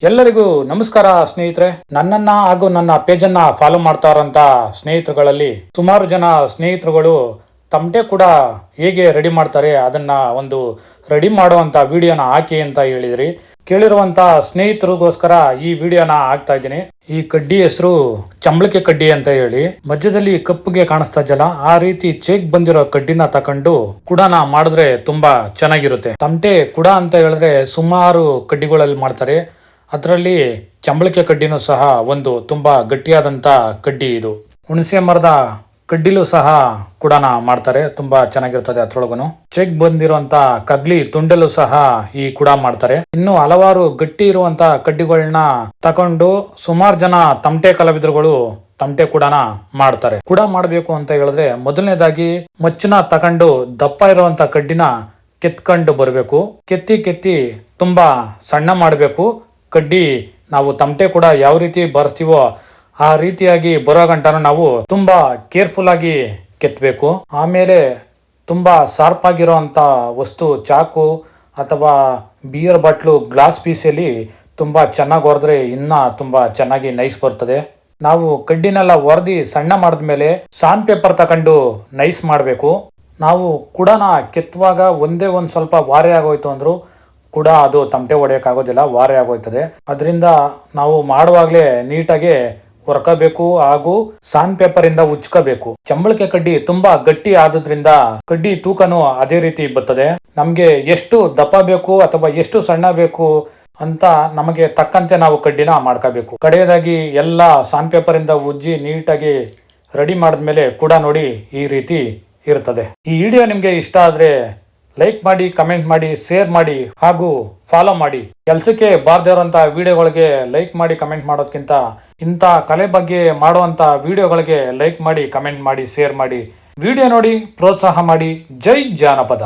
ಎಲ್ಲರಿಗೂ ನಮಸ್ಕಾರ ಸ್ನೇಹಿತರೆ. ನನ್ನನ್ನ ಹಾಗೂ ನನ್ನ ಪೇಜನ್ನ ಫಾಲೋ ಮಾಡ್ತಾ ಇರೋಂತ ಸ್ನೇಹಿತರುಗಳಲ್ಲಿ ಸುಮಾರು ಜನ ಸ್ನೇಹಿತರುಗಳು ತಮಟೆ ಕೂಡ ಹೇಗೆ ರೆಡಿ ಮಾಡ್ತಾರೆ ಅದನ್ನ ಒಂದು ರೆಡಿ ಮಾಡುವಂತ ವಿಡಿಯೋನ ಹಾಕಿ ಅಂತ ಹೇಳಿದ್ರಿ. ಕೇಳಿರುವಂತ ಸ್ನೇಹಿತರಿಗೋಸ್ಕರ ಈ ವಿಡಿಯೋನ ಹಾಕ್ತಾ ಇದ್ದೀನಿ. ಈ ಕಡ್ಡಿ ಹೆಸರು ಚಂಬಳಿಕೆ ಕಡ್ಡಿ ಅಂತ ಹೇಳಿ, ಮಧ್ಯದಲ್ಲಿ ಕಪ್ಪುಗೆ ಕಾಣಿಸ್ತಾ ಜಲ ಆ ರೀತಿ ಚೇಕ್ ಬಂದಿರೋ ಕಡ್ಡಿನ ತಕೊಂಡು ಕುಡನ ಮಾಡಿದ್ರೆ ತುಂಬಾ ಚೆನ್ನಾಗಿರುತ್ತೆ. ತಮಟೆ ಕುಡ ಅಂತ ಹೇಳಿದ್ರೆ ಸುಮಾರು ಕಡ್ಡಿಗಳಲ್ಲಿ ಮಾಡ್ತಾರೆ. ಅದರಲ್ಲಿ ಚಂಬಳಿಕೆ ಕಡ್ಡಿನೂ ಸಹ ಒಂದು ತುಂಬಾ ಗಟ್ಟಿಯಾದಂತ ಕಡ್ಡಿ. ಇದು ಹುಣಸೆ ಮರದ ಕಡ್ಡಿಲೂ ಸಹ ಕುಡನ ಮಾಡ್ತಾರೆ, ತುಂಬಾ ಚೆನ್ನಾಗಿರ್ತದೆ. ಅದ್ರೊಳಗನು ಚೆಕ್ ಬಂದಿರುವಂತ ಕಗ್ಲಿ ತುಂಡಲು ಸಹ ಈ ಕುಡ ಮಾಡ್ತಾರೆ. ಇನ್ನು ಹಲವಾರು ಗಟ್ಟಿ ಇರುವಂತ ಕಡ್ಡಿಗಳನ್ನ ತಕೊಂಡು ಸುಮಾರು ಜನ ತಮಟೆ ಕಲಾವಿದರುಗಳು ತಮಟೆ ಕುಡನ ಮಾಡ್ತಾರೆ. ಕುಡ ಮಾಡಬೇಕು ಅಂತ ಹೇಳಿದ್ರೆ ಮೊದಲನೇದಾಗಿ ಮಚ್ಚನ ತಕೊಂಡು ದಪ್ಪ ಇರುವಂತ ಕಡ್ಡಿನ ಕೆತ್ಕೊಂಡು ಬರಬೇಕು. ಕೆತ್ತಿ ತುಂಬಾ ಸಣ್ಣ ಮಾಡಬೇಕು. ಕಡ್ಡಿ ನಾವು ತಮಟೆ ಕೂಡ ಯಾವ ರೀತಿ ಬರ್ತೀವೋ ಆ ರೀತಿಯಾಗಿ ಬರೋ ಗಂಟನೂ ನಾವು ತುಂಬಾ ಕೇರ್ಫುಲ್ ಆಗಿ ಕೆತ್ತಬೇಕು. ಆಮೇಲೆ ತುಂಬಾ ಶಾರ್ಪ್ ಆಗಿರೋಂಥ ವಸ್ತು ಚಾಕು ಅಥವಾ ಬಿಯರ್ ಬಾಟ್ಲು ಗ್ಲಾಸ್ ಪೀಸಲ್ಲಿ ತುಂಬಾ ಚೆನ್ನಾಗಿ ಹೊರೆದ್ರೆ ಇನ್ನ ತುಂಬಾ ಚೆನ್ನಾಗಿ ನೈಸ್ ಬರ್ತದೆ. ನಾವು ಕಡ್ಡಿನೆಲ್ಲ ಹೊರದಿ ಸಣ್ಣ ಮಾಡಿದ್ಮೇಲೆ ಸಾನ್ ಪೇಪರ್ ತಕೊಂಡು ನೈಸ್ ಮಾಡಬೇಕು. ನಾವು ಕುಡನ ಕೆತ್ತುವಾಗ ಒಂದೇ ಒಂದು ಸ್ವಲ್ಪ ವಾರೆ ಆಗೋಯ್ತು ಅಂದ್ರು ಕೂಡ ಅದು ತಮಟೆ ಹೊಡೆಯೋಕ್ಕಾಗೋದಿಲ್ಲ, ವಾರೆ ಆಗೋಯ್ತದೆ. ಅದರಿಂದ ನಾವು ಮಾಡುವಾಗಲೇ ನೀಟಾಗಿ ಹೊರ್ಕೋಬೇಕು ಹಾಗೂ ಸಾನ್ ಪೇಪರ್ ಇಂದ ಉಚ್ಕೋಬೇಕು. ಚಂಬಳಿಕೆ ಕಡ್ಡಿ ತುಂಬಾ ಗಟ್ಟಿ ಆದ್ರಿಂದ ಕಡ್ಡಿ ತೂಕನೂ ಅದೇ ರೀತಿ ಬರ್ತದೆ. ನಮ್ಗೆ ಎಷ್ಟು ದಪ್ಪ ಬೇಕು ಅಥವಾ ಎಷ್ಟು ಸಣ್ಣ ಬೇಕು ಅಂತ ನಮಗೆ ತಕ್ಕಂತೆ ನಾವು ಕಡ್ಡಿನ ಮಾಡ್ಕೋಬೇಕು. ಕಡೆಯದಾಗಿ ಎಲ್ಲ ಸಾನ್ ಪೇಪರ್ ಇಂದ ಉಜ್ಜಿ ನೀಟಾಗಿ ರೆಡಿ ಮಾಡಿದ್ಮೇಲೆ ಕೂಡ ನೋಡಿ ಈ ರೀತಿ ಇರ್ತದೆ. ಈ ವಿಡಿಯೋ ನಿಮ್ಗೆ ಇಷ್ಟ ಆದ್ರೆ ಲೈಕ್ ಮಾಡಿ, ಕಮೆಂಟ್ ಮಾಡಿ, ಶೇರ್ ಮಾಡಿ ಹಾಗೂ ಫಾಲೋ ಮಾಡಿ. ಕೆಲಸಕ್ಕೆ ಬಾರ್ದೇ ಇರೋಂಥ ವಿಡಿಯೋಗಳಿಗೆ ಲೈಕ್ ಮಾಡಿ ಕಮೆಂಟ್ ಮಾಡೋದಕ್ಕಿಂತ ಇಂಥ ಕಲೆ ಬಗ್ಗೆ ಮಾಡುವಂಥ ವಿಡಿಯೋಗಳಿಗೆ ಲೈಕ್ ಮಾಡಿ, ಕಮೆಂಟ್ ಮಾಡಿ, ಶೇರ್ ಮಾಡಿ, ವಿಡಿಯೋ ನೋಡಿ ಪ್ರೋತ್ಸಾಹ ಮಾಡಿ. ಜೈ ಜಾನಪದ.